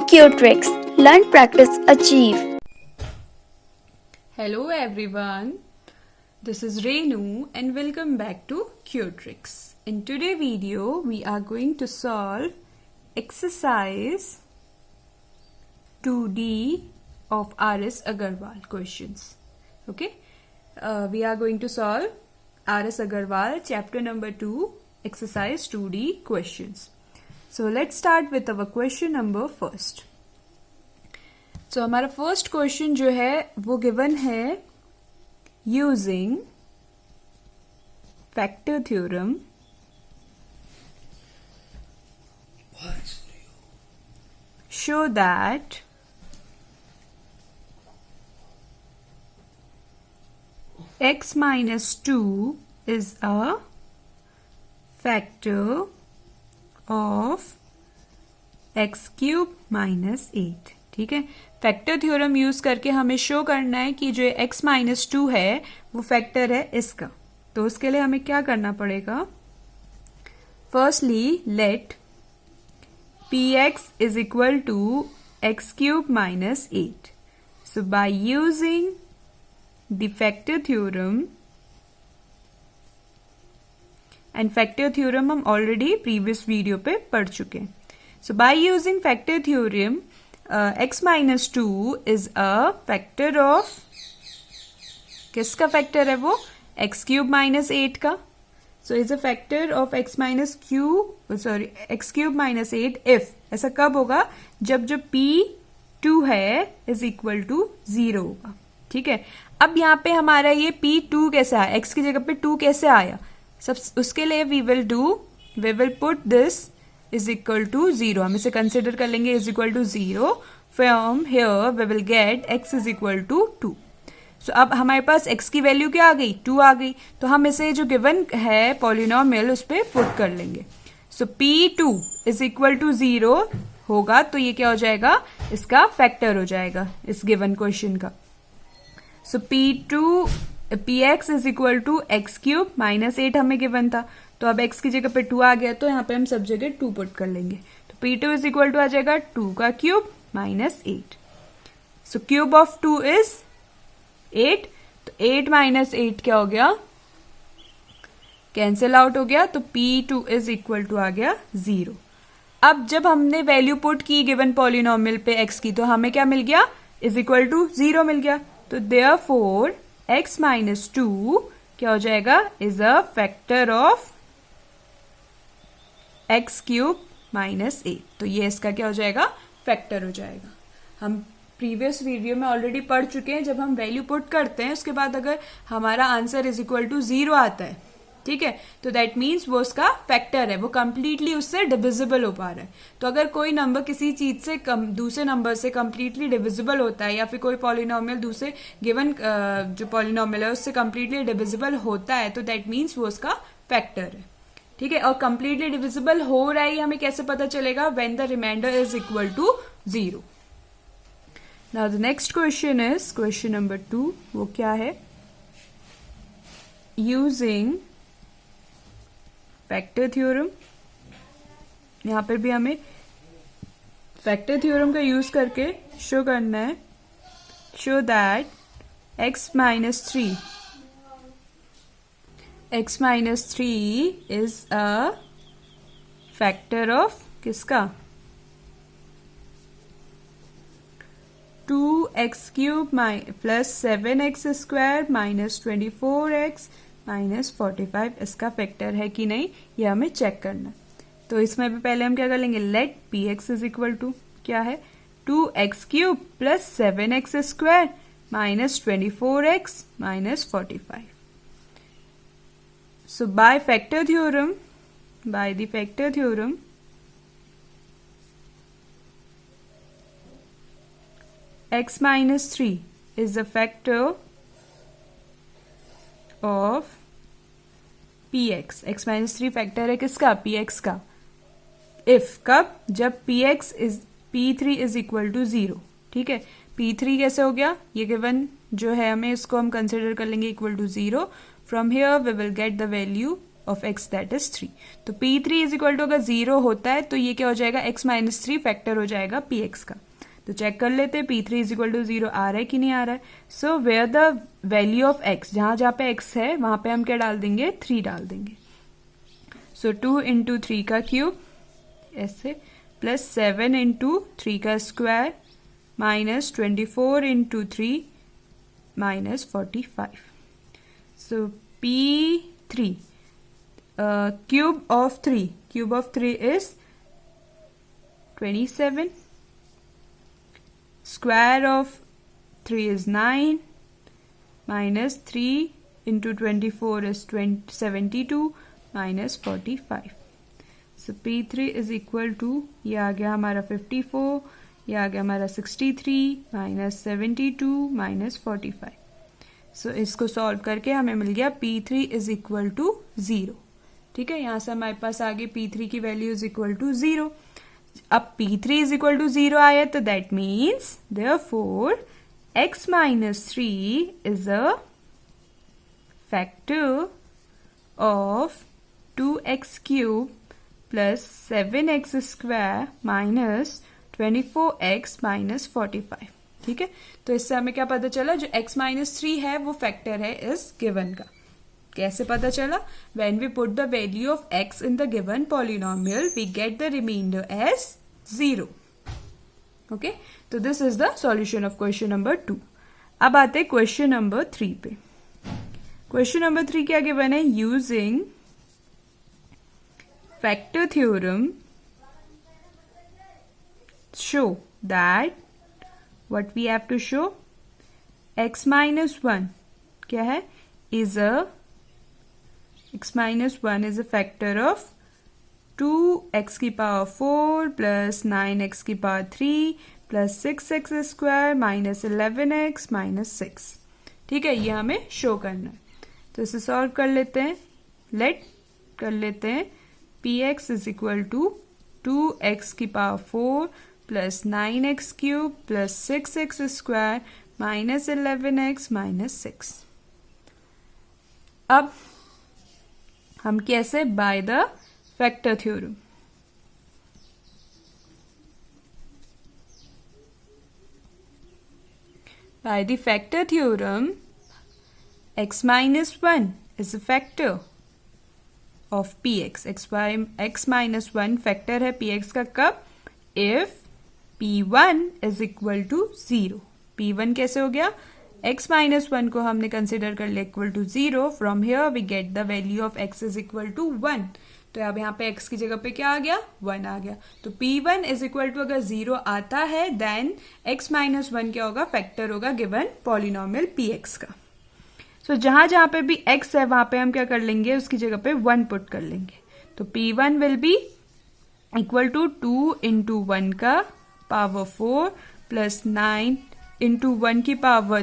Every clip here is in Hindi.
Q-Tricks. Learn, practice, achieve. Hello everyone, this is Renu and welcome back to Q-Tricks. In today's video, we are going to solve exercise 2D of R.S. Agarwal questions. Okay, we are going to solve R.S. Agarwal chapter number 2 exercise 2D questions. So let's start with our question number first. So हमारा फर्स्ट क्वेश्चन जो है वो गिवन है using factor theorem show that x minus 2 is a factor of x cube minus 8. ठीक है, फैक्टर थ्योरम यूज करके हमें शो करना है कि जो x माइनस 2 है वो फैक्टर है इसका. तो उसके लिए हमें क्या करना पड़ेगा? Firstly let px is equal to x cube minus 8. So by using the factor theorem, and factor theorem हम ऑलरेडी प्रीवियस वीडियो पे पढ़ चुके हैं. So by using factor theorem x minus 2 is a factor of, किसका फैक्टर है वो? x cube minus 8 का. So is a factor of x cube minus 8 if, ऐसा कब होगा? जब p2 है is equal to 0 होगा. ठीक है, अब यहाँ पे हमारा ये p2 कैसे आया? x की जगह पे 2 कैसे आया? सब उसके लिए we will put this is equal to 0. हम इसे कंसिडर कर लेंगे is equal to 0. From here we will get x is equal to 2. So अब हमारे पास x की वैल्यू क्या आ गई? 2 आ गई. तो हम इसे जो गिवन है पॉलिनोमियल उस पर पुट कर लेंगे. So p2 is equal to 0 होगा तो ये क्या हो जाएगा? इसका फैक्टर हो जाएगा इस गिवन क्वेश्चन का. So px is equal to x cube minus 8 हमें गिवन था. तो अब x की जगह पे 2 आ गया तो यहाँ पे हम सब जगह 2 पुट कर लेंगे. तो p2 इज इक्वल टू आ जाएगा 2 का cube minus 8. So cube of 2 is 8. तो 8 माइनस 8 क्या हो गया? कैंसिल आउट हो गया. तो p2 इज इक्वल टू आ गया 0. अब जब हमने वैल्यू पुट की गिवन पॉलिनोमियल पे x की तो हमें क्या मिल गया? इज इक्वल टू 0 मिल गया. तो देयरफॉर x माइनस 2 क्या हो जाएगा? Is a factor of x cube minus 8. तो ये इसका क्या हो जाएगा? फैक्टर हो जाएगा. हम प्रीवियस वीडियो में ऑलरेडी पढ़ चुके हैं, जब हम वैल्यू पुट करते हैं उसके बाद अगर हमारा आंसर इज इक्वल टू 0 आता है, ठीक है, तो दैट मीन्स वो उसका फैक्टर है, वो कंप्लीटली उससे डिविजिबल हो पा रहा है. तो अगर कोई नंबर किसी चीज से दूसरे नंबर से कंप्लीटली डिविजिबल होता है, या फिर कोई पॉलिनोमियल दूसरे गिवन जो पॉलिनोमियल है उससे कंप्लीटली डिविजिबल होता है, तो दैट मीन्स वो उसका फैक्टर है. ठीक है, और कंप्लीटली डिविजिबल हो रहा है हमें कैसे पता चलेगा? When the remainder is equal to 0. Now the next question is question number 2. वो क्या है? Using factor theorem. यहां पर भी हमें फैक्टर थ्योरम का यूज करके शो करना है, show that x minus 3 is a factor of किसका? 2x cube plus 7x square minus 24x minus 45 इसका फैक्टर है कि नहीं ये हमें चेक करना. तो इसमें भी पहले हम क्या कर लेंगे? Let px is equal to क्या है? 2x cube plus 7x square minus 24x minus 45. So by the factor theorem, x minus 3 is a factor of px. x minus 3 factor है किसका? px का. if कब? जब p3 is equal to 0. ठीक है, p3 कैसे हो गया? ये गिवन जो है हमें इसको हम कंसिडर कर लेंगे equal to 0. From here we will get the value of x that is 3। तो P3 इज इक्वल टू अगर 0 होता है तो ये क्या हो जाएगा, x माइनस 3 फैक्टर हो जाएगा Px का। तो चेक कर लेते हैं P3 इज इक्वल टू 0 आ रहा है कि नहीं आ रहा है। So where the value of x, जहां जहां पे x है वहां पे हम क्या डाल देंगे, 3 डाल देंगे। सो 2 इंटू 3 का क्यूब ऐसे, प्लस 7 इंटू 3 का square minus 24 into 3 minus 45। So P3 cube of 3 is 27, square of 3 is 9, minus 3 into 24 is 72 minus 45. So P3 is equal to, ये आ गया हमारा 54, ये आ गया हमारा 63 माइनस 72 माइनस 45। सो इसको सॉल्व करके हमें मिल गया P3 इज इक्वल टू 0। ठीक है, यहां से हमारे पास आगे P3 की वैल्यू इज इक्वल टू 0। अब P3 इज इक्वल टू 0 आया तो that means therefore x minus 3 is a factor of 2x cube plus 7x square minus 24x minus 45। ठीक है, तो इससे हमें क्या पता चला, जो x माइनस 3 है वो फैक्टर है इस गिवन का। कैसे पता चला, when we put the value of x in the given polynomial we get the reminder as 0। Okay, तो this is the solution of question number 2। अब आते हैं क्वेश्चन नंबर 3 पे। क्वेश्चन नंबर 3 क्या गिवन है, using factor theorem show that what we have to show, x minus 1 क्या है, is a x minus 1 is a factor of 2x की पावर 4 प्लस 9x की power 3 plus 6x square minus 11x minus 6। ठीक है, ये हमें शो करना है। तो इसे सॉल्व कर लेते हैं, लेट कर लेते हैं px is equal to 2x की power 4 plus 9x cube plus 6x square minus 11x minus 6। अब हम कैसे, bye the factor theorem. Bye the factor theorem x minus 1 is a factor of px। x minus 1 factor है px का कब, if P1 is equal to 0। P1 कैसे हो गया, x माइनस 1 को हमने कंसिडर कर लिया equal to 0। From here we get the value of x is equal to 1। तो अब यहाँ पे x की जगह पे क्या आ गया, 1 आ गया। तो P1 इज इक्वल टू अगर 0 आता है देन x माइनस 1 क्या होगा, फैक्टर होगा गिवन पॉलिनोमियल Px का। सो जहां जहां पे भी x है वहां पे हम क्या कर लेंगे, उसकी जगह पे 1 पुट कर लेंगे। तो P1 will be equal to 2 into 1 का पावर 4 प्लस 9 इंटू 1 की पावर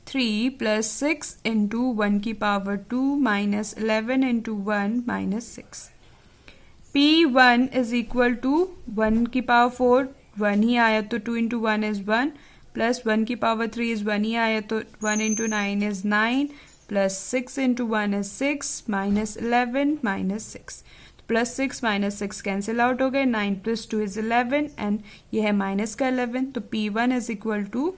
3 प्लस 6 इंटू 1 की power 2 minus 11 into 1 minus 6। P1 is equal to 1 की पावर 4 1 ही आया तो 2 इंटू 1 इज 1 प्लस 1 की पावर 3 इज 1 ही आया तो 1 into 9 is 9 plus 6 into 1 is 6 minus 11 minus 6। Plus 6 minus 6 cancel out हो गए, 9 प्लस 2 इज 11 एंड ये है माइनस का 11। तो P1 is equal to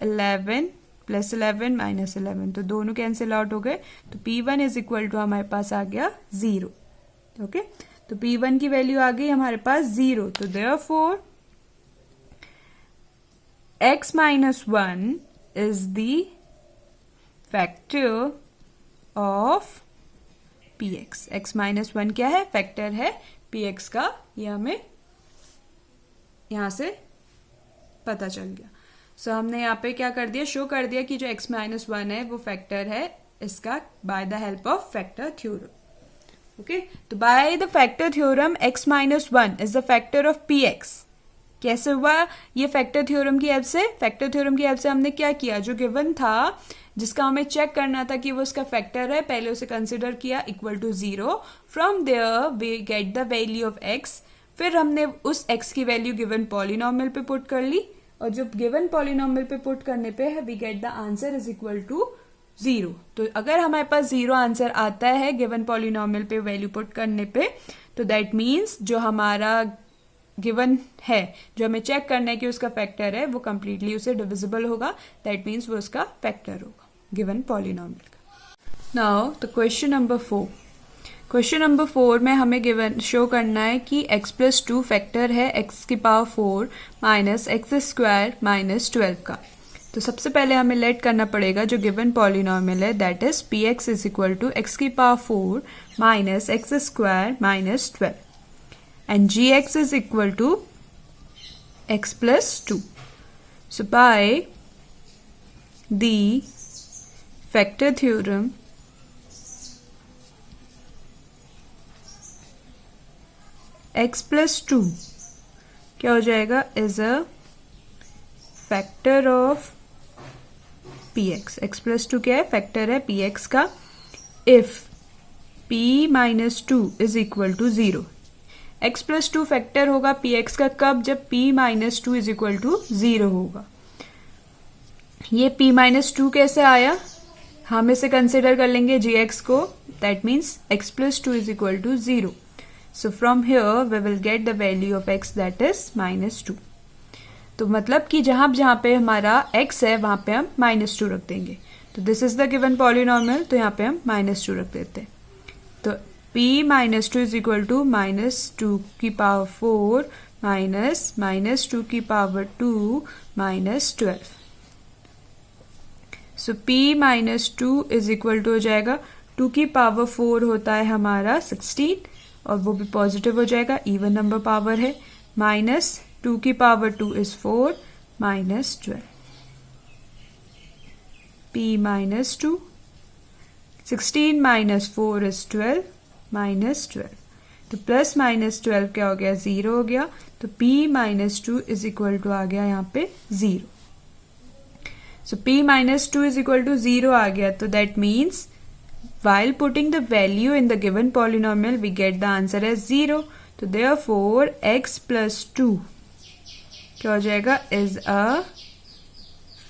11 plus 11 minus 11, तो दोनों कैंसिल आउट हो गए। तो P1 इज इक्वल टू हमारे पास आ गया 0। ओके, तो P1 की वैल्यू आ गई हमारे पास 0। तो therefore x minus 1 is the factor of Px। x minus 1 क्या है, फैक्टर है Px का। ये हमें यहां से पता चल गया। सो हमने यहाँ पे क्या कर दिया, शो कर दिया कि जो x माइनस 1 है वो फैक्टर है इसका by the help of factor theorem. Okay, तो by the factor theorem x minus 1 is the factor of Px। कैसे हुआ, ये फैक्टर थ्योरम की हेल्प से, फैक्टर थ्योरम की हेल्प से हमने क्या किया, जो गिवन था जिसका हमें चेक करना था कि वो उसका फैक्टर है, पहले उसे कंसिडर किया equal to 0। From there we get the value of x। फिर हमने उस x की वैल्यू गिवन पॉलिनोमियल पे पुट कर ली, और जब गिवन पॉलिनोमियल पे पुट करने पे we get the answer is equal to 0। तो अगर हमारे पास 0 आंसर आता है गिवन पॉलिनोमियल पे वैल्यू पुट करने पे, तो दैट मीन्स जो हमारा गिवन है, जो हमें चेक करना है कि उसका फैक्टर है, वो कंप्लीटली उसे डिविजिबल होगा, दैट मीन्स वो उसका फैक्टर होगा गिवन पॉलिनोमियल का। Now the question number 4। Question number 4 में हमें गिवन शो करना है कि x+2 फैक्टर है x⁴ माइनस x² माइनस 12 का। तो सबसे पहले हमें लेट करना पड़ेगा जो गिवन पॉलिनोमियल है, that is px is equal to x⁴ minus x² minus 12 and gx is equal to x+2. So by the factor theorem, x+2 क्या हो जाएगा, is a factor of px. x+2 क्या है, फैक्टर है px का if p minus 2 is equal to 0. x+2 factor होगा px का कब, जब p minus 2 is equal to 0 होगा। ये p माइनस 2 कैसे आया, हम इसे कंसिडर कर लेंगे gx को, that means x+2 is equal to 0। So from here we will get the value of x that is -2। तो मतलब कि जहां पे हमारा x है वहां पे हम -2 रख देंगे। तो this is the given polynomial, तो यहाँ पे हम -2 रख देते हैं। तो p minus 2 is equal to -2 की पावर 4 माइनस -2 की power 2 minus 12। So p minus 2 is equal to हो जाएगा 2 की पावर 4 होता है हमारा 16, और वो भी पॉजिटिव हो जाएगा, इवन नंबर पावर है, माइनस 2 की power 2 is 4 minus 12। p minus 2, 16 minus 4 is 12 minus 12। तो प्लस माइनस 12 क्या हो गया, 0 हो गया। तो p minus 2 is equal to आ गया यहाँ पे 0। So p minus 2 is equal to 0 आ गया, तो that means while putting the value in the given polynomial we get the answer as 0. तो therefore x+2 क्या हो जाएगा, is a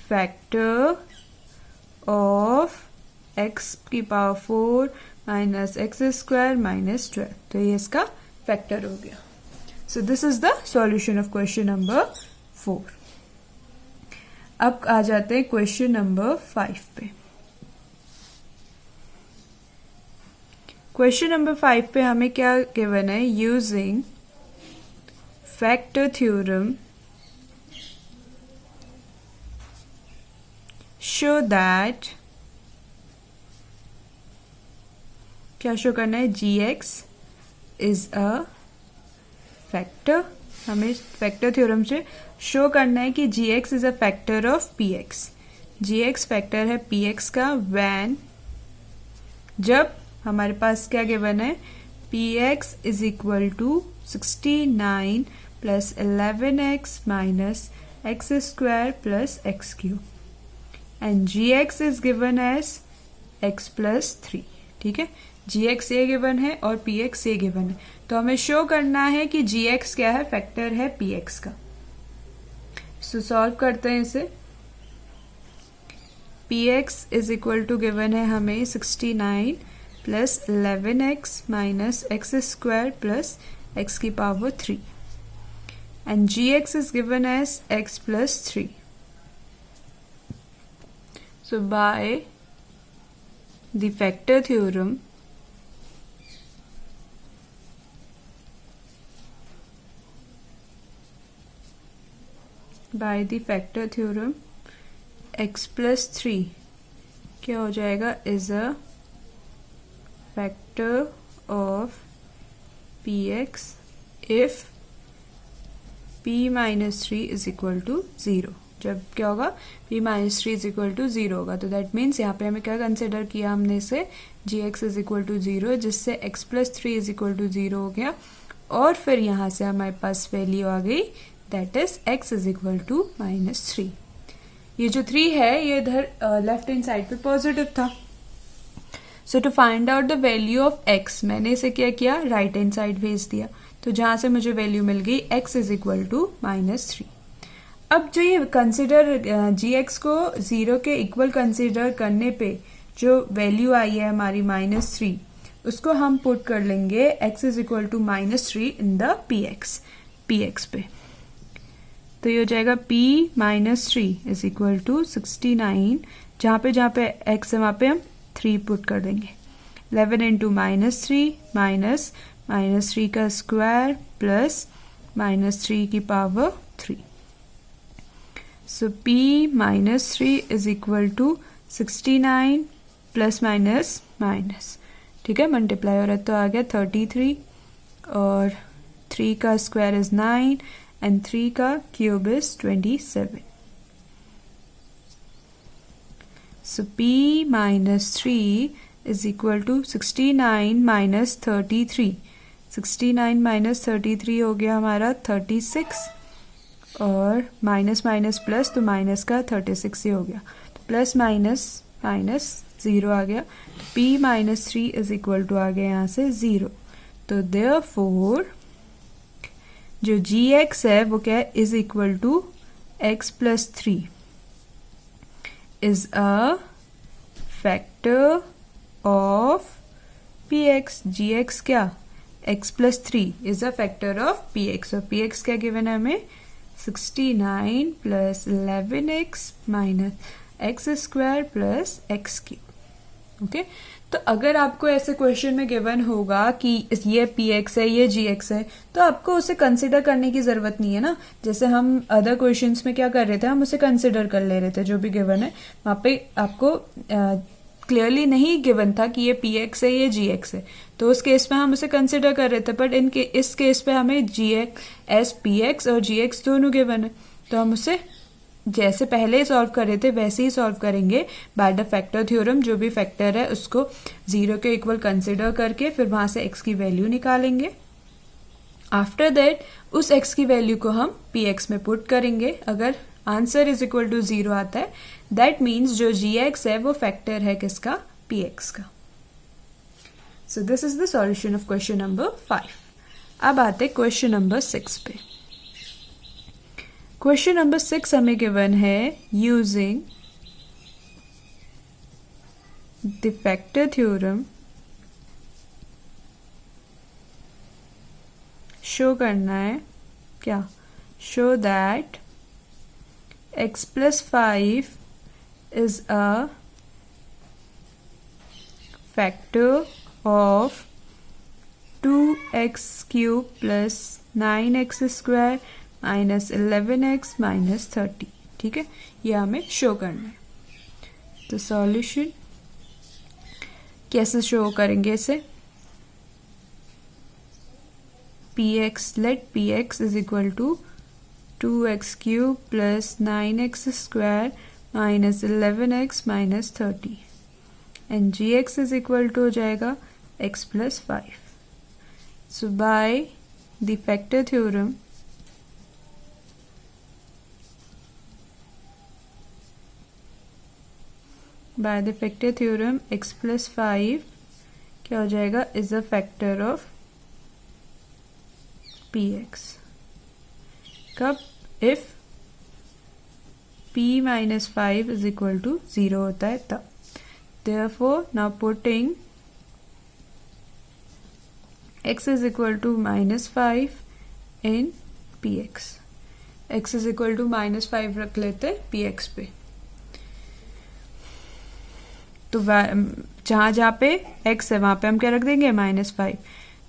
factor of x⁴ minus x² minus 12। तो ये इसका फैक्टर हो गया। So this is the solution of question number 4। अब आ जाते हैं क्वेश्चन नंबर 5 पे। क्वेश्चन नंबर 5 पे हमें क्या गिवन है, using factor theorem show that, क्या शो करना है, gx इज अ फैक्टर। हमें फैक्टर थ्योरम से शो करना है कि gx is a factor of px। gx factor है px का व्हेन, जब हमारे पास क्या गिवन है, px is equal to 69 plus 11x minus x² plus x³ and gx is given as x+3। ठीक है, gx ये गिवन है और px ये गिवन है, तो हमें शो करना है कि gx क्या है, फैक्टर है px का। सो सॉल्व करते हैं इसे। px is equal to given है हमें 69 प्लस 11x माइनस x² प्लस x⁴ and gx is given as x+3। So by the factor theorem x+3 क्या हो जाएगा, is a factor of px if p minus 3 is equal to 0। जब क्या होगा, p minus 3 is equal to 0 होगा, तो दैट मीन्स यहाँ पे हमें क्या कंसिडर किया हमने इसे, gx इज इक्वल टू 0, जिससे x+3 इज इक्वल टू 0 हो गया, और फिर यहाँ से हमारे पास वैल्यू आ गई, that is x is equal to -3। ये जो 3 है ये इधर लेफ्ट हैंड साइड पे पॉजिटिव था। So to find out the value of x, मैंने इसे क्या किया, राइट हैंड साइड भेज दिया, तो जहां से मुझे वैल्यू मिल गई x इज इक्वल टू -3। अब जो ये कंसिडर gx को 0 के इक्वल कंसिडर करने पे जो वैल्यू आई है हमारी -3 उसको हम पुट कर लेंगे x is equal to -3 in the P x पे। तो ये हो जाएगा p -3 इज इक्वल टू 69, जहाँ पे x है वहाँ पे हम 3 पुट कर देंगे। 11 इंटू -3 माइनस -3 का स्क्वायर प्लस -3 की power 3। So p -3 is equal to 69 plus minus minus, ठीक है, मल्टीप्लाई हो रहा है तो आ गया 33 और 3 का स्क्वायर इज 9 एंड 3 का cube is 27। So p -3 is equal to 69 minus 33। 69 minus 33 हो गया हमारा 36 और माइनस माइनस प्लस तो माइनस का 36 ही हो गया, तो प्लस माइनस माइनस 0 आ गया। p -3 इज इक्वल टू आ गया यहाँ से 0। तो देयरफॉर जो gx है वो क्या है, is equal to x plus 3 is a factor of px। gx क्या, x plus 3 is a factor of px और px क्या गिवन है हमें 69 plus 11x minus x square plus x cube. Okay, तो अगर आपको ऐसे क्वेश्चन में गिवन होगा कि ये px है ये gx है तो आपको उसे कंसिडर करने की जरूरत नहीं है ना। जैसे हम अदर क्वेश्चंस में क्या कर रहे थे, हम उसे कंसिडर कर ले रहे थे, जो भी गिवन है वहां पे आपको क्लियरली नहीं गिवन था कि ये px है ये gx है, तो उस केस में हम उसे कंसिडर कर रहे थे। बट इस केस पे हमें gx px और gx दोनों गिवन है, तो हम उसे जैसे पहले सॉल्व कर रहे थे वैसे ही सॉल्व करेंगे बाय द फैक्टर थ्योरम। जो भी फैक्टर है उसको 0 के इक्वल कंसिडर करके फिर वहां से x की वैल्यू निकालेंगे। आफ्टर दैट उस x की वैल्यू को हम px में पुट करेंगे। अगर आंसर इज इक्वल टू 0 आता है दैट मीन्स जो gx है वो फैक्टर है किसका, px का। So this is the solution of question number 5। अब आते क्वेश्चन नंबर 6 पे। क्वेश्चन नंबर 6 हमें गिवन है using the factor theorem show करना है क्या, show that x plus 5 is a factor of 2x cube plus 9x square minus 11x minus 30। ठीक है, ये हमें शो करना है। तो सॉल्यूशन कैसे शो करेंगे इसे, px, let px is equal to 2x cube plus 9x square minus 11x minus 30 and gx is equal to हो जाएगा x plus 5। So by the factor theorem by the factor theorem x plus 5 क्या हो जाएगा, is a factor of px। कब, if p minus 5 is equal to 0 होता है तब। therefore now putting x is equal to minus 5 in px, x is equal to minus 5 रख लेते px पे। तो जहां जहां पे x है वहां पे हम क्या रख देंगे, -5।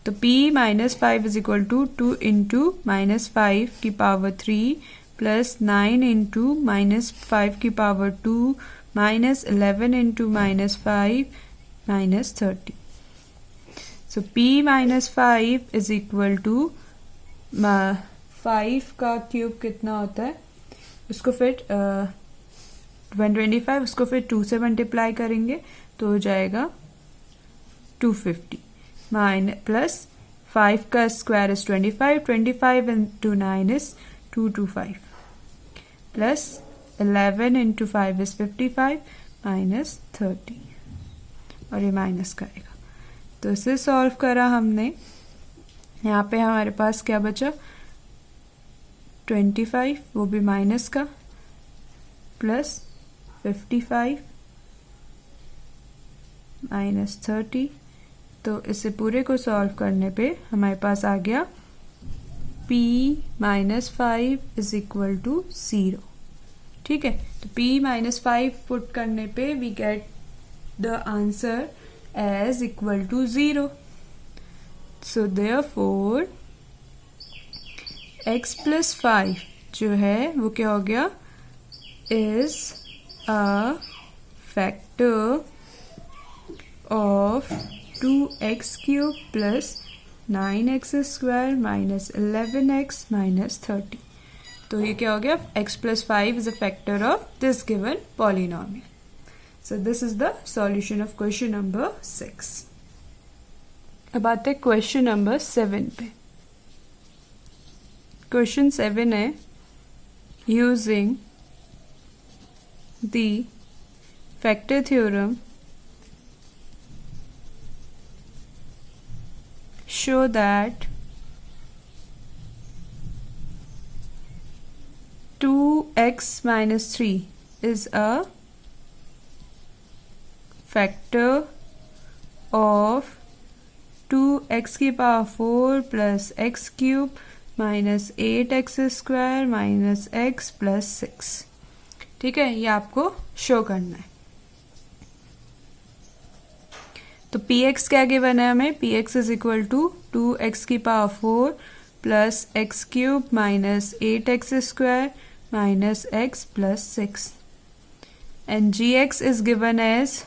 तो p -5 is equal to 2 into -5 की पावर 3 प्लस 9 इंटू -5 की power 2 minus 11 into -5 minus 30। So p -5 is equal to 5 का क्यूब कितना होता है, उसको फिर 125, उसको फिर 2 से मल्टीप्लाई करेंगे तो हो जाएगा 250 प्लस 5 का square is 25 into 9 is 225 plus 11 into 5 is 55 minus 30 और ये माइनस करेगा। तो इसे सॉल्व करा हमने, यहाँ पे हमारे पास क्या बचा 25, वो भी माइनस का, प्लस 55 -30। तो इसे पूरे को सॉल्व करने पे हमारे पास आ गया p -5 इज इक्वल टू 0। ठीक है, तो p -5 पुट करने पे we get the answer as equal to 0। So therefore x + 5 जो है वो क्या हो गया, is a factor of 2x³ + 9x² - 11x - 30। तो ये क्या हो गया, x + 5 is a factor of this given polynomial. So this is the solution of question number 6। अब आते हैं क्वेश्चन नंबर 7 पे। क्वेश्चन 7 है, using the factor theorem show that 2x - 3 is a factor of 2x⁴ plus x³ minus 8x² minus x plus 6। ठीक है, ये आपको शो करना है। तो px क्या गिवन है हमें, px is equal to 2x⁴ plus x³ minus 8x² minus x plus 6 and gx is given as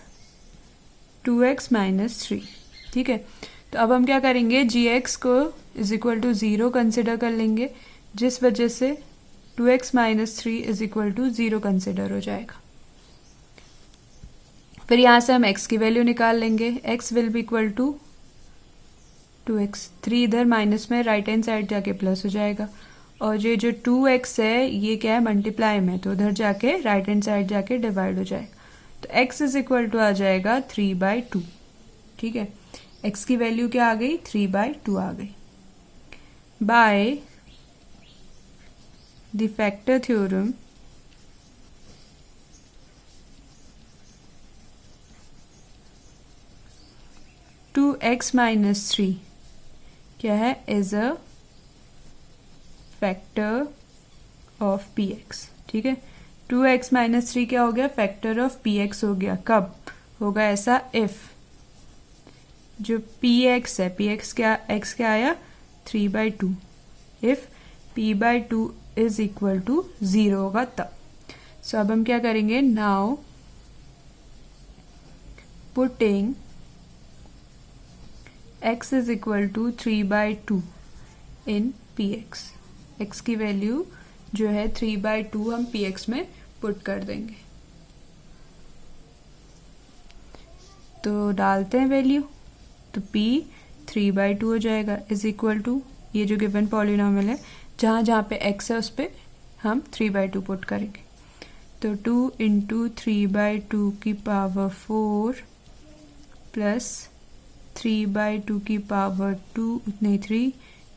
2x - 3। ठीक है, तो अब हम क्या करेंगे, gx को इज इक्वल टू 0 कंसिडर कर लेंगे, जिस वजह से 2x - 3 is equal to 0 consider हो जाएगा। फिर यहाँ से हम x की वैल्यू निकाल लेंगे, x will be equal to 2x, 3 इधर माइनस में राइट हैंड साइड जाके प्लस हो जाएगा, और ये जो 2x है ये क्या है, मल्टीप्लाई में, तो उधर जाके राइट हैंड साइड जाके डिवाइड हो जाएगा। तो x इज इक्वल टू आ जाएगा 3/2। ठीक है, x की वैल्यू क्या आ गई, 3/2 आ गई। By the factor theorem two x - 3 क्या है, is a factor of px। ठीक है, 2x - 3 क्या हो गया, फैक्टर ऑफ px हो गया। कब होगा ऐसा, इफ जो px है, px क्या, x क्या आया 3/2, if p/2 is equal to 0 होगा तब। सो अब हम क्या करेंगे, now putting x is equal to 3/2 in px, x की वैल्यू जो है 3/2 हम px में पुट कर देंगे। तो डालते हैं वैल्यू, तो p 3/2 हो जाएगा इज इक्वल टू ये जो गिवन पॉलिनोमियल है, जहाँ जहाँ पे x है उस पर हम 3/2 पुट करेंगे। तो 2 × 3/2 की पावर 4 प्लस 3/2 की पावर 2 उतने 3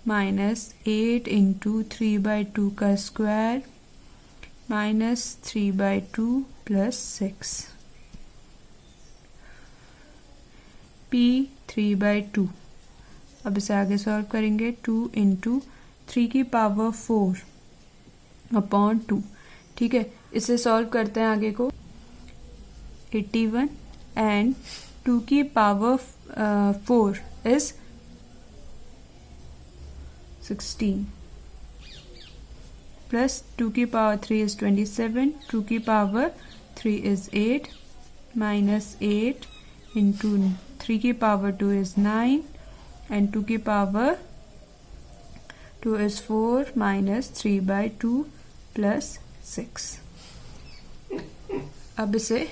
माइनस 8 × 3/2 का स्क्वायर माइनस 3/2 प्लस 6 p 3/2। अब इसे आगे सॉल्व करेंगे, 2 × 3 की पावर 4 अपॉन 2। ठीक है, इसे सॉल्व करते हैं आगे को, 81 एंड 2 की पावर 4 इज 16 प्लस 2 की पावर 3 इज 27, 2 की पावर 3 इज 8 माइनस 8 इंटू 3 की पावर 2 इज 9 एंड 2 की पावर 2 इज 4 माइनस 3/2 प्लस 6। अब इसे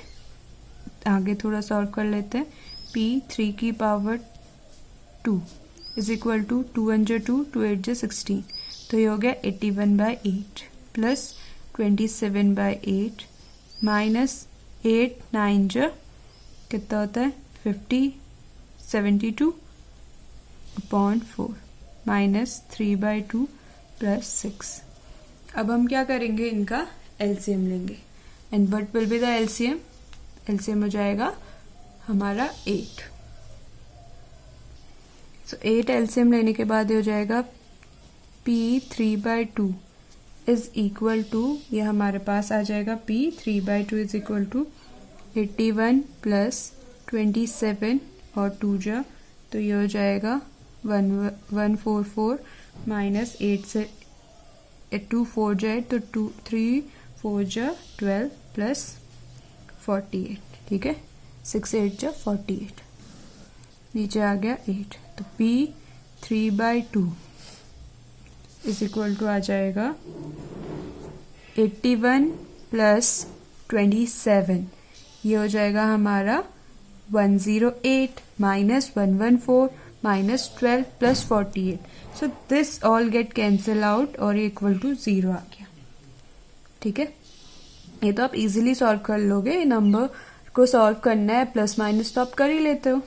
आगे थोड़ा सॉल्व कर लेते हैं, p 3 की पावर 2 इज इक्वल टू 2 × 2 2 8 16, तो ये हो गया 81/8 प्लस 27/8 माइनस 8 9 जो कितना होता है 50 72 अपॉन 4 माइनस 3/2 प्लस 6। अब हम क्या करेंगे, इनका एलसीएम लेंगे, and what will be the LCM, LCM हो जाएगा हमारा 8। सो 8 एलसीएम लेने के बाद हो जाएगा P 3/2 इज इक्वल टू, ये हमारे पास आ जाएगा P 3/2 is equal to 81 plus 27 और 2 जा, तो ये हो जाएगा 144 माइनस 8 से 2 4 जाए तो 2 3 4 जा 12 प्लस 48, ठीक है, 6 8 जा 48, नीचे आ गया 8, तो P 3/2 इज इक्वल टू आ जाएगा 81 प्लस 27, ये हो जाएगा हमारा 108 minus 114 minus 12 plus 48, so this all get cancel out और ये इक्वल टू 0 आ गया, ठीक है। ये तो आप इजीली सॉल्व कर लोगे, नंबर को सॉल्व करना है प्लस माइनस तो आप कर ही लेते हो।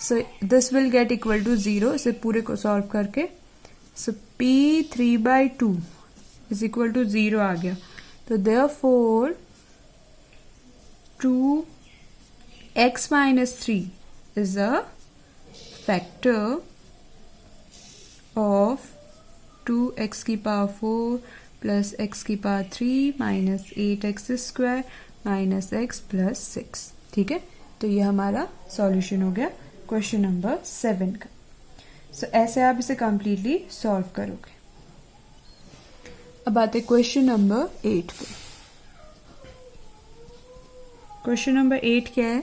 So this will get equal to 0, इसे पूरे को सॉल्व करके, so P 3/2 is equal to 0 आ गया, तो therefore 2x minus 3 is a factor of 2x की पावर 4 प्लस x की power 3 minus 8x square minus x plus 6, ठीक है। तो ये हमारा सॉल्यूशन हो गया क्वेश्चन नंबर 7 का। सो ऐसे आप इसे कंप्लीटली सॉल्व करोगे। अब आते क्वेश्चन नंबर 8 पे। क्वेश्चन नंबर 8 क्या है?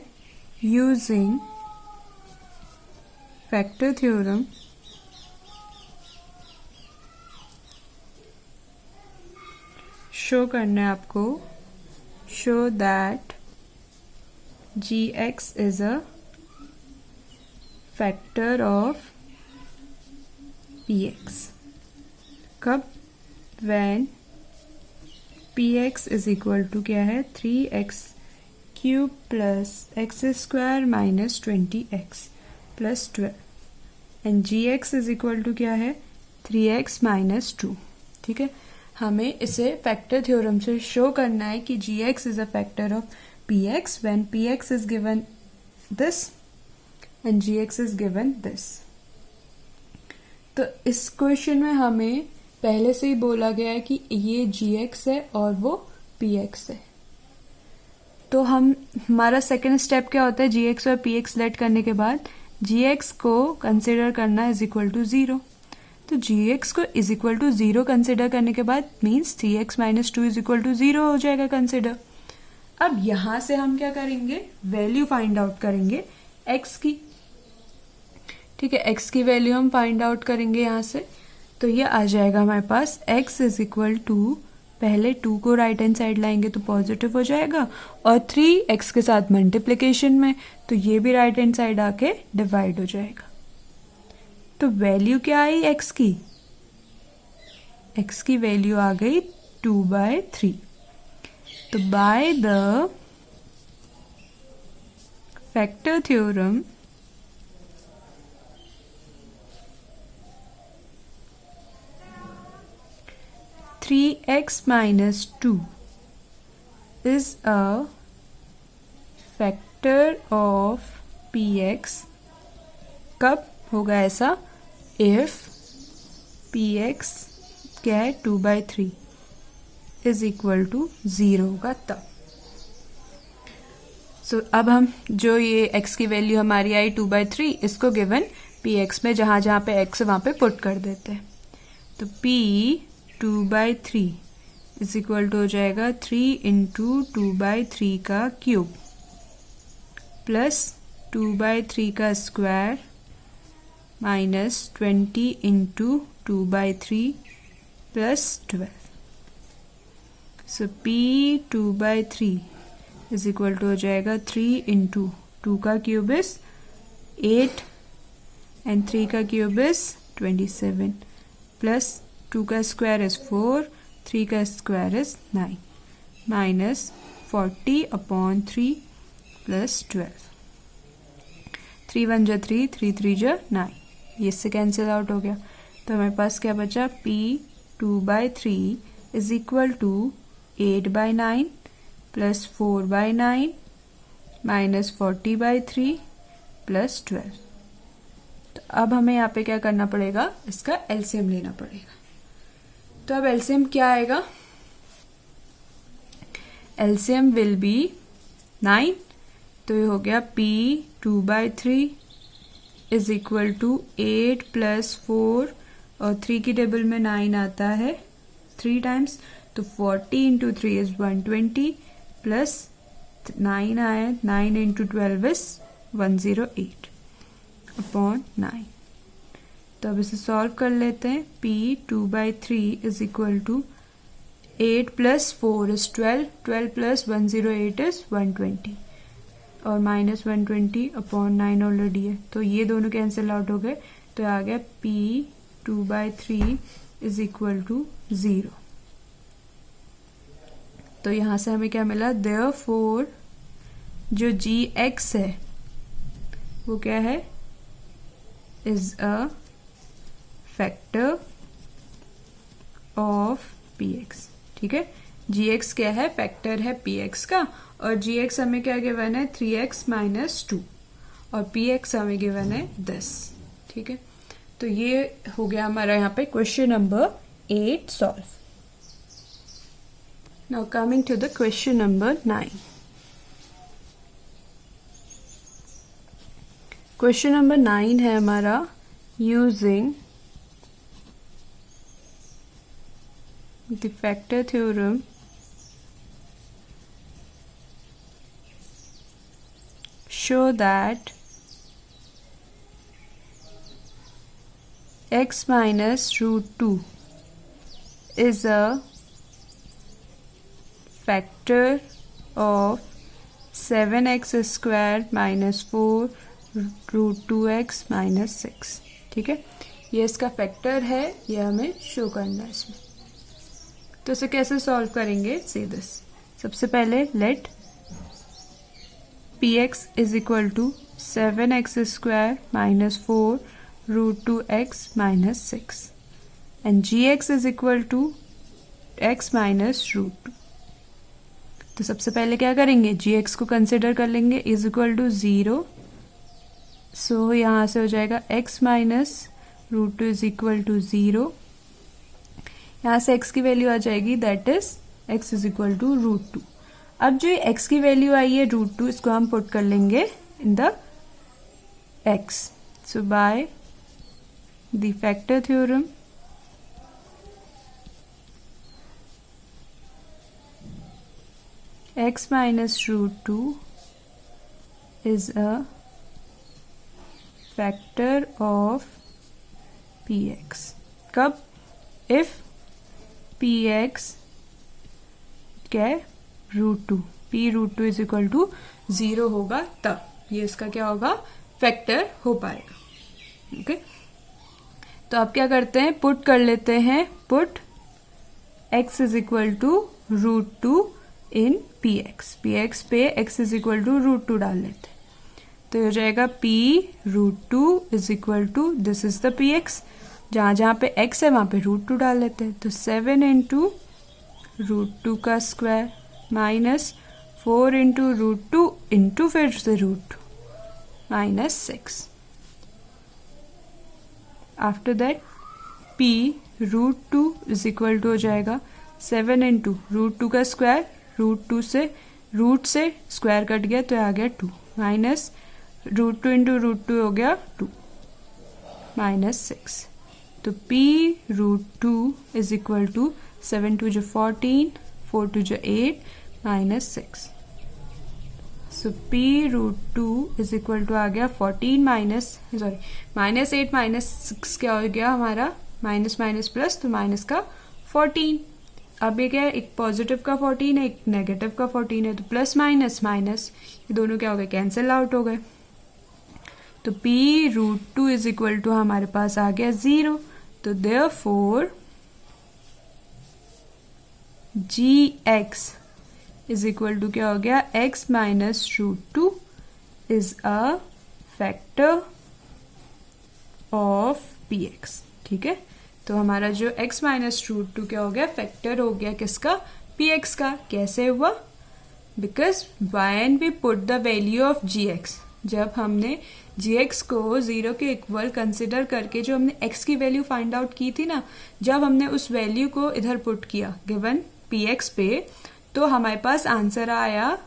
यूजिंग फैक्टर थ्योरम शो करना है आपको, show that gx is a factor of px। कब? when px is equal to क्या है? 3x cube plus x square minus 20x plus 12 and gx is equal to क्या है? 3x माइनस 2, ठीक है। हमें इसे फैक्टर थ्योरम से शो करना है कि gx is a factor of px when px is given this and gx is given this। तो इस क्वेश्चन में हमें पहले से ही बोला गया है कि ये gx है और वो px है। तो हमारा सेकेंड स्टेप क्या होता है? gx और px लेट करने के बाद gx को कंसिडर करना इज इक्वल टू 0। तो gx को इज इक्वल टू 0 कंसिडर करने के बाद means 3x minus 2 is equal to 0 हो जाएगा कंसिडर। अब यहां से हम क्या करेंगे? वैल्यू फाइंड आउट करेंगे x की, ठीक है। x की वैल्यू हम फाइंड आउट करेंगे यहां से, तो ये आ जाएगा हमारे पास x इज इक्वल टू, पहले 2 को राइट हैंड साइड लाएंगे तो पॉजिटिव हो जाएगा और 3x के साथ मल्टीप्लिकेशन में, तो ये भी राइट हैंड साइड आके डिवाइड हो जाएगा। तो वैल्यू क्या आई x की? x की वैल्यू आ गई 2/3। तो by the factor theorem three x minus 2 is a factor of px। कब होगा ऐसा? if px क्या है? 2/3 इज इक्वल टू 0 होगा तब। सो अब हम जो ये x की वैल्यू हमारी आई 2/3, इसको गिवन px में जहां जहां पे x है वहां पे पुट कर देते हैं। तो p 2/3 इज इक्वल टू हो जाएगा 3 इंटू 2/3 का क्यूब प्लस 2/3 का square minus 20 into 2/3 plus 12। So p 2/3 is equal to हो जाएगा 3 इंटू 2 का क्यूब इज 8 एंड 3 का क्यूब इज 27 प्लस 2 का स्क्वायर इज 4, 3 का स्क्वायर इज 9 माइनस 40/3 प्लस 12। 3 1 जा 3, 3 3 जा 9, ये इससे कैंसिल आउट हो गया। तो हमारे पास क्या बचा? p 2/3 is equal to 8/9 plus 4/9 -40/3 + 12। तो अब हमें यहाँ पे क्या करना पड़ेगा, इसका एलसीएम लेना पड़ेगा। तो अब एलसीएम क्या आएगा, एलसीएम विल बी 9। तो ये हो गया P2/3 इज इक्वल टू 8 + 4 और 3 की टेबल में 9 आता है 3 टाइम्स, तो 40 × 3 इज 120 प्लस 9 आया, 9 × 12 इज 108/9। तो अब इसे सॉल्व कर लेते हैं। P2/3 is equal to 8 + 4 is 12, 12 + 108 is 120 और -120/9 ऑलरेडी है, तो ये दोनों कैंसिल आउट हो गए। तो आ गया P2/3 इज इक्वल टू 0। तो यहां से हमें क्या मिला, देयरफॉर जो Gx है वो क्या है, is a factor of Px। ठीक है, Gx क्या है, फैक्टर है Px का, और Gx हमें क्या गिवन है 3x - 2 और Px हमें गिवन है 10। ठीक है, तो ये हो गया हमारा यहाँ पे question number 8 solve. Now coming to the question number 9। Question number 9 है हमारा, using the factor theorem show that x minus √2 is a factor of 7x squared minus 4 √2x minus 6। ठीक है, ये इसका फैक्टर है, ये हमें शो करना है इसमें। तो इसे कैसे सॉल्व करेंगे, सी दिस। सबसे पहले late Px is equal to 7x square minus 4 √2x minus 6 and Gx is equal to x minus √2। तो सबसे पहले क्या करेंगे, Gx को कंसिडर कर लेंगे इज इक्वल टू 0। सो यहाँ से हो जाएगा x minus √2 is equal to 0। यहाँ से x की वैल्यू आ जाएगी, that is x is equal to √2। अब जो x की वैल्यू आई है √2, इसको हम पुट कर लेंगे in the x। So by the factor theorem x minus √2 is a factor of Px। कब, if Px क्या है, √2, P√2 इज इक्वल टू 0 होगा, तब ये इसका क्या होगा, फैक्टर हो पाएगा। ओके, तो अब क्या करते हैं, पुट कर लेते हैं, put x is equal to √2 in Px पे x इज इक्वल टू √2 डाल लेते हैं, तो हो जाएगा P√2 is equal to, this is the Px, जहां जहां पे x है वहां पे √2 डाल लेते हैं, तो 7 × √2 का स्क्वायर माइनस 4 × √2 इंटू फिर से √2 minus 6। After that P√2 is equal to हो जाएगा 7 × √2 का स्क्वायर, रूट से स्क्वायर कट गया तो आ गया 2 माइनस √2 × √2 हो गया 2 माइनस 6। तो P√2 is equal to 7 × 2 = 14, 4 × 2 = 8 minus 6। So P√2 is equal to आ गया 14 माइनस 8 माइनस 6 क्या हो गया हमारा, माइनस माइनस प्लस, तो माइनस का 14। अब ये क्या है, एक पॉजिटिव का 14 है, एक नेगेटिव का 14 है, तो प्लस माइनस माइनस ये दोनों क्या हो गए, कैंसिल आउट हो गए। तो P√2 इज इक्वल टू हमारे पास आ गया 0। तो therefore Gx is equal to क्या हो गया, x minus √2 is a factor of Px। ठीक है, तो हमारा जो x माइनस √2 क्या हो गया, फैक्टर हो गया किसका, Px का। कैसे हुआ, because when we put the value of G x, जब हमने जी एक्स को 0 के इक्वल कंसिडर करके जो हमने x की वैल्यू फाइंड आउट की थी ना, जब हमने उस वैल्यू को इधर पुट किया गिवन पी एक्स पे, तो हमारे पास आंसर आया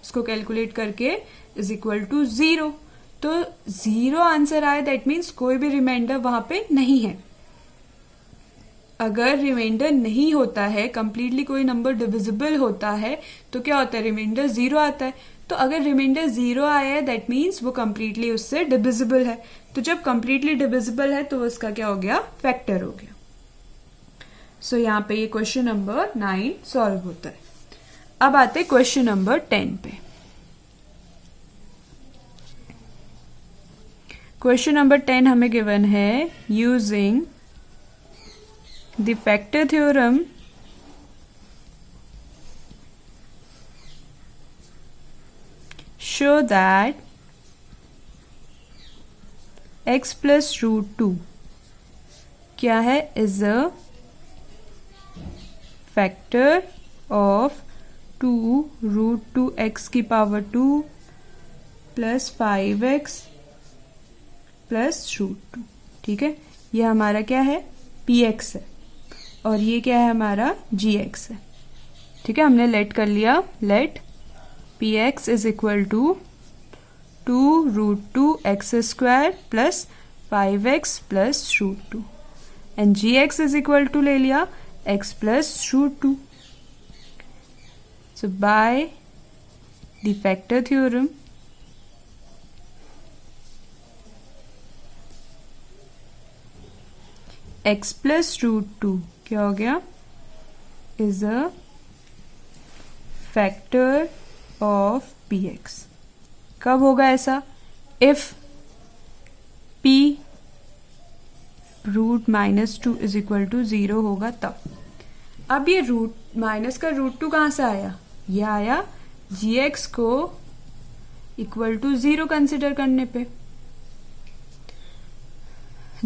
उसको कैलकुलेट करके इज इक्वल टू 0। तो 0 आंसर आया, दैट मीन्स कोई भी रिमाइंडर वहां पे नहीं है। अगर रिमाइंडर नहीं होता है, कंप्लीटली कोई नंबर डिविजिबल होता है, तो क्या होता है, रिमाइंडर 0 आता है। तो अगर रिमाइंडर 0 आया है, दैट मीन्स वो कंप्लीटली उससे डिविजिबल है। तो जब कंप्लीटली डिविजिबल है तो उसका क्या हो गया, फैक्टर हो गया। सो यहाँ पे ये क्वेश्चन नंबर 9 सॉल्व होता है। अब आते क्वेश्चन नंबर 10 पे। क्वेश्चन नंबर 10 हमें गिवन है, using the factor theorem show that x plus root 2 क्या है, is a factor of 2 root 2 x की power 2 plus 5x plus root 2। ठीक है, ये हमारा क्या है, px है, और ये क्या है हमारा gx है। ठीक है, हमने लेट कर लिया, let px is equal to 2 root 2 x square plus 5x plus root 2 and gx is equal to ले लिया x plus root 2। So by the factor theorem x plus root 2 क्या हो गया, is a factor of px। कब होगा ऐसा, if p root minus 2 is equal to 0 होगा तब। अब ये रूट माइनस का रूट 2 कहां से आया, ये आया gx को इक्वल टू 0 कंसिडर करने पे।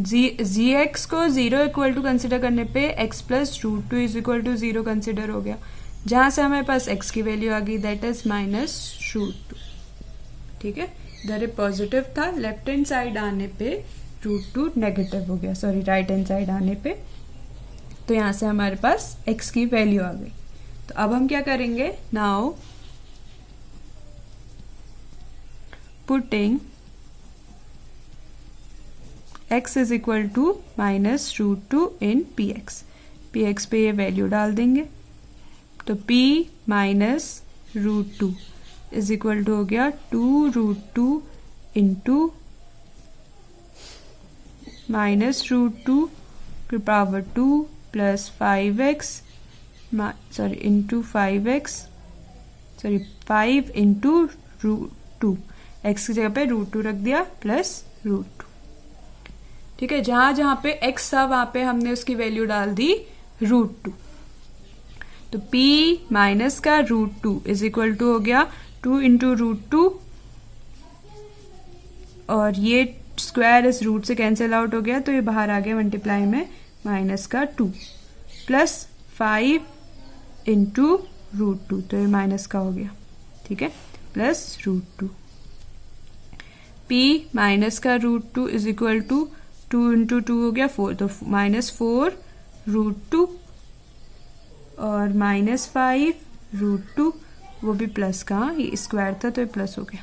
gx को 0 इक्वल टू कंसिडर करने पे x plus root 2 is equal to 0 consider हो गया, जहां से हमारे पास x की वैल्यू आ गई, दैट इज माइनस रूट 2। ठीक है, इधर ये पॉजिटिव था, लेफ्ट हैंड साइड आने पे रूट 2 नेगेटिव हो गया, सॉरी राइट हैंड साइड आने पे, तो यहां से हमारे पास x की वैल्यू आ गई। तो अब हम क्या करेंगे, now putting x is equal to minus root 2 in px पे ये वैल्यू डाल देंगे, तो p minus root 2 is equal to हो गया 2 रूट 2 इंटू माइनस रूट 2 की power 2 plus 5x sorry into 5x sorry 5 into root 2, x की जगह पे रूट 2 रख दिया प्लस रूट 2। ठीक है, जहां जहां पे x था वहां पे हमने उसकी वैल्यू डाल दी रूट 2। तो p माइनस का रूट 2 इज इक्वल टू हो गया 2 इंटू रूट 2, और ये स्क्वायर इस रूट से कैंसिल आउट हो गया, तो ये बाहर आ गया मल्टीप्लाई में माइनस का 2 प्लस 5 इंटू रूट 2, तो ये माइनस का हो गया। ठीक है, प्लस रूट 2। p माइनस का root 2 is equal to 2 into 2 हो गया 4, तो माइनस 4 रूट 2 और माइनस 5 रूट 2, वो भी प्लस का, ये स्क्वायर था तो ये प्लस हो गया,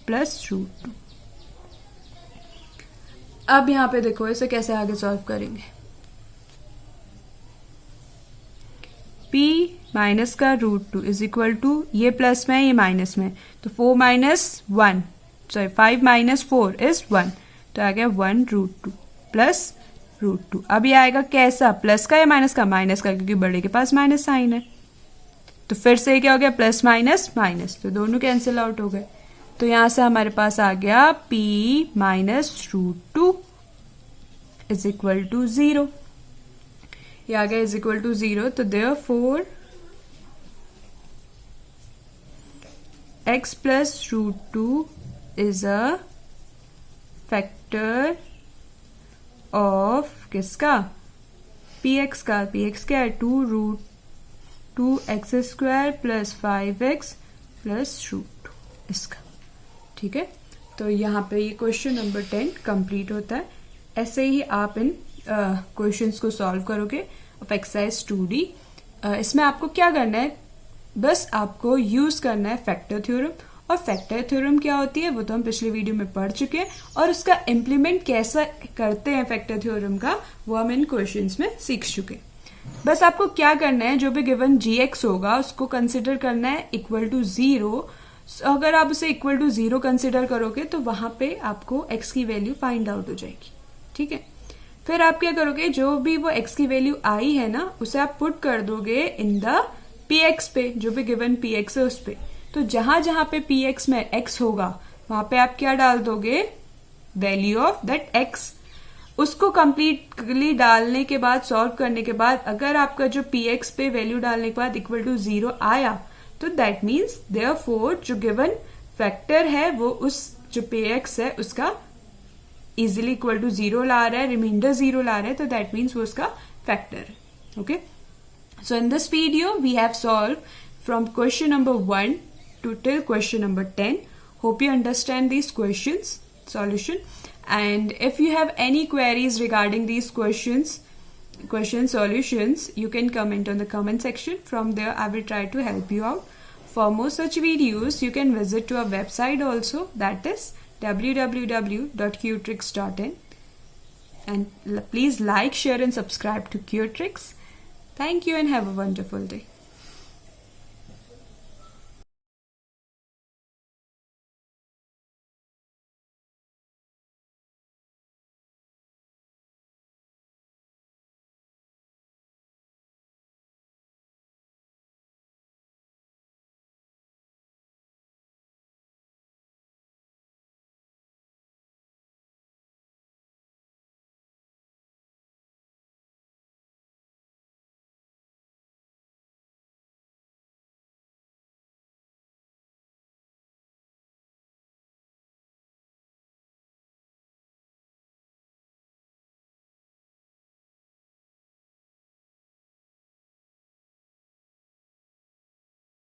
प्लस रूट 2। अब यहां पे देखो इसे कैसे आगे सॉल्व करेंगे, p माइनस का रूट 2 इज इक्वल टू, ये प्लस में ये माइनस में, तो 4 माइनस 1 सॉरी 5 माइनस 4 इज 1, तो आ गया 1 रूट 2 प्लस रूट 2। अब ये आएगा कैसा, प्लस का या माइनस का, माइनस का, क्योंकि बड़े के पास माइनस साइन है, तो फिर से क्या हो गया, प्लस माइनस माइनस, तो दोनों कैंसिल आउट हो गए। तो यहां से हमारे पास आ गया p minus root 2 is equal to 0, ये आ गया इज इक्वल टू 0। तो therefore x plus root 2 is a factor of किसका, px क्या है, 2 root 2 x square plus 5x plus root इसका, ठीक है। तो यहाँ पे ये क्वेश्चन नंबर 10 कंप्लीट होता है। ऐसे ही आप इन क्वेश्चंस को सॉल्व करोगे ऑफ एक्सरसाइज 2D। इसमें आपको क्या करना है, बस आपको यूज करना है फैक्टर थ्योरम। और फैक्टर थ्योरम क्या होती है वो तो हम पिछले वीडियो में पढ़ चुके हैं, और उसका इम्प्लीमेंट कैसा करते हैं फैक्टर थ्योरम का वो हम इन क्वेश्चंस में सीख चुके हैं। बस आपको क्या करना है, जो भी गिवन gx होगा उसको कंसिडर करना है इक्वल टू 0। अगर आप उसे इक्वल टू 0 कंसिडर करोगे तो वहां पे आपको x की वैल्यू फाइंड आउट हो जाएगी, ठीक है। फिर आप क्या करोगे, जो भी वो x की वैल्यू आई है ना उसे आप पुट कर दोगे इन द px पे, जो भी गिवन px है उस पे। तो जहां जहां पे px में x होगा वहां पे आप क्या डाल दोगे, वैल्यू ऑफ दैट x। उसको कंप्लीटली डालने के बाद, सॉल्व करने के बाद, अगर आपका जो px पे वैल्यू डालने के बाद इक्वल टू 0 आया तो दैट मीन्स देयरफॉर जो गिवन फैक्टर है वो उस जो px है उसका इजिली इक्वल टू 0 ला रहा है, रिमाइंडर 0 ला रहा है, तो दैट मीन्स वो उसका फैक्टर है। Okay, so in this video we have solve from question number 1 to till question number 10. Hope you understand these questions solution, and if you have any queries regarding these question solutions, you can comment on the comment section. From there I will try to help you out. For more such videos you can visit to our website also, that is www.qtricks.in, and please like, share and subscribe to QTricks. Thank you and have a wonderful day.